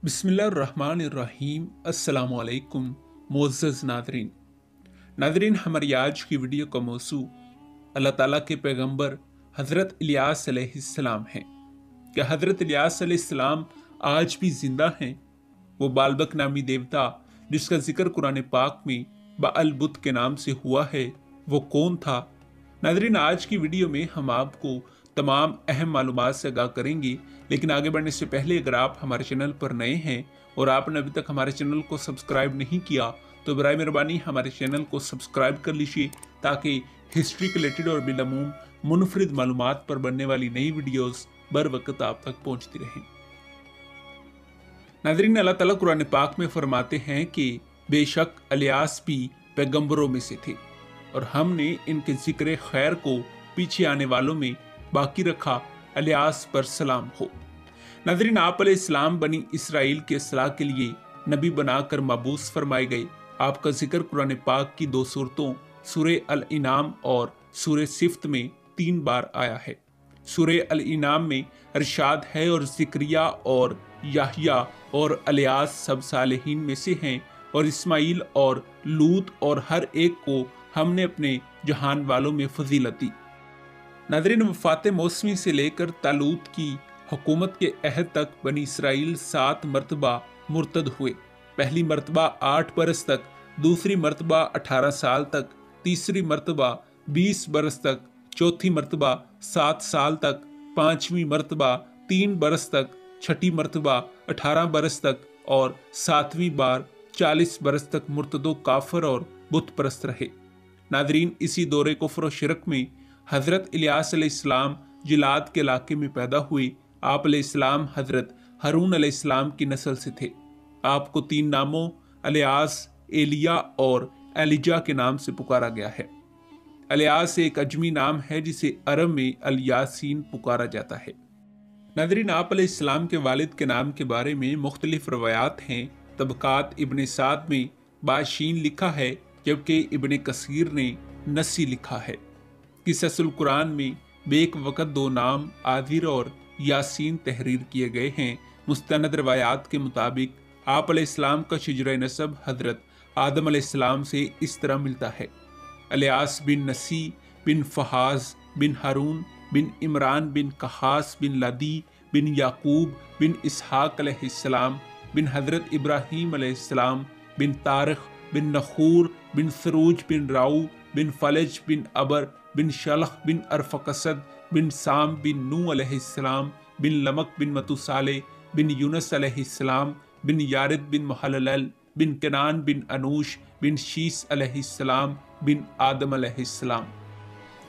बिस्मिल्लाहिर्रहमानिर्रहीम। अस्सलामु अलैकुम मुअज़्ज़ज़ नादरीन, हमारी आज की वीडियो का मौजू अल्लाह ताला के पैगंबर हज़रत इलियास अलैहिस्सलाम हैं। क्या हज़रत इलियास अलैहिस्सलाम आज भी जिंदा हैं? वो बालबक नामी देवता जिसका जिक्र कुरान पाक में बाअल बुत के नाम से हुआ है, वो कौन था? नादरीन, आज की वीडियो में हम आपको तमाम अहम मालूमात से आगाह करेंगे, लेकिन आगे बढ़ने से पहले अगर आप हमारे चैनल पर नए हैं और आपने अभी तक हमारे चैनल को सब्सक्राइब नहीं किया तो बराए मेहरबानी हमारे चैनल को सब्सक्राइब कर लीजिए ताकि हिस्ट्री के रिलेटेड और बिलमूम मुनफरिद मालूमात पर बनने वाली नई वीडियोस बर वक्त आप तक पहुंचती रहें। नाज़रीन, अल्लाह ताला कुरान पाक में फरमाते हैं कि बेशक इलियास भी पैगंबरों में से थे और हमने इनके जिक्र खैर को पीछे आने वालों में बाकी रखा। इलियास पर सलाम हो। नाज़रीन, आप अलैहिस्सलाम बनी इसराइल के इस्लाह के लिए नबी बनाकर मबूस फरमाए गए। आपका जिक्र कुरान पाक की दो सूरतों सूरे अल इनाम और सूरे सिफ्त में 3 बार आया है। सूरे अल इनाम में इरशाद है और ज़िक्रिया और याहिया और इलियास सब सालेहीन में से हैं और इस्माइल और लूत और हर एक को हमने अपने जहान वालों में फजीलत दी। नाज़रीन, वफ़ात मौसमी से लेकर तालूत की हुकूमत के अहद तक बनी इसराइल 7 मरतबा मुर्तद हुए। पहली मरतबा 8 बरस तक, दूसरी मरतबा 18 साल तक, तीसरी मरतबा 20 बरस तक, चौथी मरतबा 7 साल तक, पांचवी मरतबा 3 बरस तक, छठी मरतबा 18 बरस तक और 7वीं बार 40 बरस तक मुर्तदो काफर और बुत परस्त रहे। नाज़रीन, इसी दौरे कुफ्र और शिरक में हज़रत इलियास अलैहिस्सलाम जिलाद के इलाके में पैदा हुए। आप अलैहिस्सलाम हज़रत हारून अलैहिस्सलाम की नस्ल से थे। आपको 3 नामों इलियास, एलिया और एलिजा के नाम से पुकारा गया है। इलियास एक अजमी नाम है जिसे अरब में अल यासीन पुकारा जाता है। नाज़रीन, आप अलैहिस्सलाम के वालिद के नाम के बारे में मुख्तलिफ रवायात हैं। तबकात इब्न साद में बाशीन लिखा है जबकि इब्न कसीर ने नसी लिखा है। किस्सुल कुरान में बेक वक़्त 2 नाम आदिर और यासीन तहरीर किए गए हैं। मुस्तनद रवायात के मुताबिक आप अलैहिस्सलाम का शिजरा नसब हज़रत आदम अलैहिस्सलाम से इस तरह मिलता है। इलियास बिन नसी बिन फहाज बिन हारून बिन इमरान बिन कहास बिन लदी बिन याकूब बिन इसहाक अलैहिस्सलाम बिन हज़रत इब्राहीम अलैहिस्सलाम बिन तारिख बिन नखूर बिन सरूज बिन राऊ बिन फलज बिन अबर बिन शलख बिन अरफकसद बिन साम बिन नू अलैहिस्सलाम बिन लमक बिन मतुसाले बिन यूनस अलैहिस्सलाम बिन यारिद बिन मुहल्लल बिन कनान बिन अनूश बिन शीस अलैहिस्सलाम बिन आदम अलैहिस्सलाम।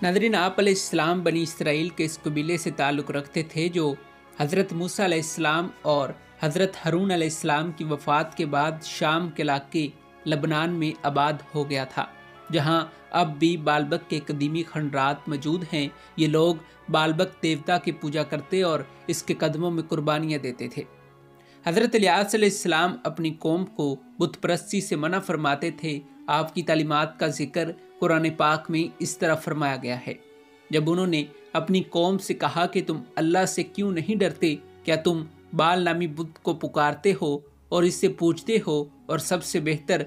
नाज़रीन, आप अलैहिस्सलाम बनी इसराइल के इस कबीले से ताल्लुक़ रखते थे जो हज़रत मूसा अलैहिस्सलाम और हज़रत हारून अलैहिस्सलाम की वफ़ात के बाद शाम के इलाके लबनान में आबाद हो गया था, जहाँ अब भी बालबक के कदीमी खंडरात मौजूद हैं। ये लोग बालबक देवता की पूजा करते और इसके कदमों में कुर्बानियाँ देते थे। हज़रत इलियास अलैहिस्सलाम अपनी कौम को बुत परस्ती से मना फरमाते थे। आपकी तालीमात का जिक्र कुरान पाक में इस तरह फरमाया गया है, जब उन्होंने अपनी कौम से कहा कि तुम अल्लाह से क्यों नहीं डरते? क्या तुम बाल नामी बुत को पुकारते हो और इससे पूछते हो और सबसे बेहतर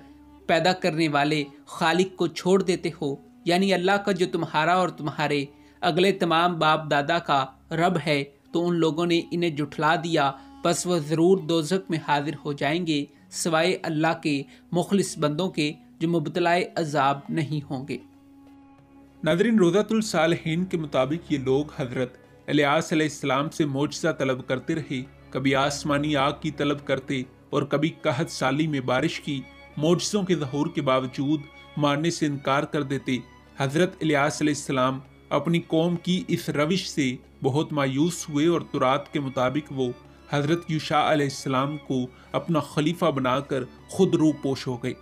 पैदा करने वाले खालिक को छोड़ देते हो, यानी अल्लाह का जो तुम्हारा और तुम्हारे अगले तमाम बाप दादा का रब है। तो उन लोगों ने इन्हें जुठला दिया, बस वह ज़रूर दोज़ख में हाजिर हो जाएंगे सिवाय अल्लाह के मुखलिस बंदों के जो मुबतलाए अजाब नहीं होंगे। नाज़रीन, रोज़ातुल सालिहीन के मुताबिक ये लोग हज़रत इलियास अलैहिस्सलाम से मोजज़ा तलब करते रहे। कभी आसमानी आग की तलब करते और कभी कहत साली में बारिश की। मोजज़ों के ज़हूर के बावजूद मारने से इनकार कर देते। हज़रत इलियास अलैहिस्सलाम अपनी कौम की इस रविश से बहुत मायूस हुए और तुरात के मुताबिक वो हज़रत यूशा अलैहिस्सलाम को अपना खलीफा बनाकर खुद रूह पोश हो गए।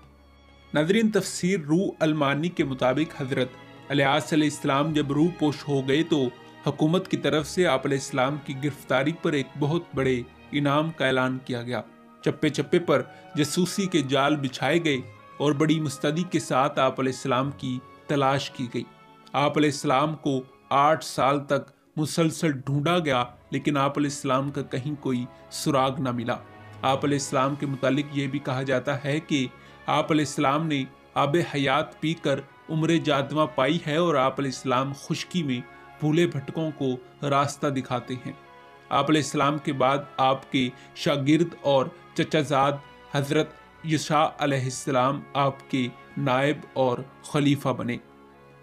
नाज़रीन, तफसीर रूह अलमानी के मुताबिक हज़रत इलियास अलैहिस्सलाम जब रूह पोश हो गए तो हुकूमत की तरफ से आप अलैहिस्सलाम की गिरफ्तारी पर एक बहुत बड़े इनाम का ऐलान किया गया। चप्पे चप्पे पर जासूसी के जाल बिछाए गए और बड़ी मुस्तैदी के साथ आप अलैहिस्सलाम की तलाश की गई। आप अलैहिस्सलाम को 8 साल तक मुसलसल ढूंढा गया, लेकिन आप अलैहिस्सलाम का कहीं कोई सुराग न मिला। آپ علیہ السلام کے متعلق یہ بھی کہا جاتا ہے کہ آپ علیہ السلام نے آب حیات پی کر عمر جاوداں پائی ہے، اور آپ علیہ السلام خشکی میں بھولے بھٹکوں کو راستہ دکھاتے ہیں۔ آپ علیہ السلام کے بعد آپ کے شاگرد اور چچا زاد حضرت یشع علیہ السلام آپ کے نائب اور خلیفہ بنے۔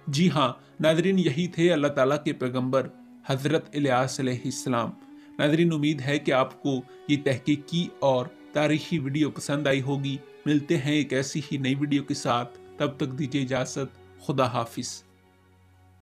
جی ہاں ناظرین، یہی تھے اللہ تعالیٰ کے پیغمبر حضرت الیاس علیہ السلام۔ ناظرین، امید ہے کہ آپ کو یہ تحقیقی اور تاریخی ویڈیو پسند آئی ہوگی۔ ملتے ہیں ایک ایسی ہی نئی ویڈیو کے ساتھ، تب تک دیجیے اجازت، خدا حافظ۔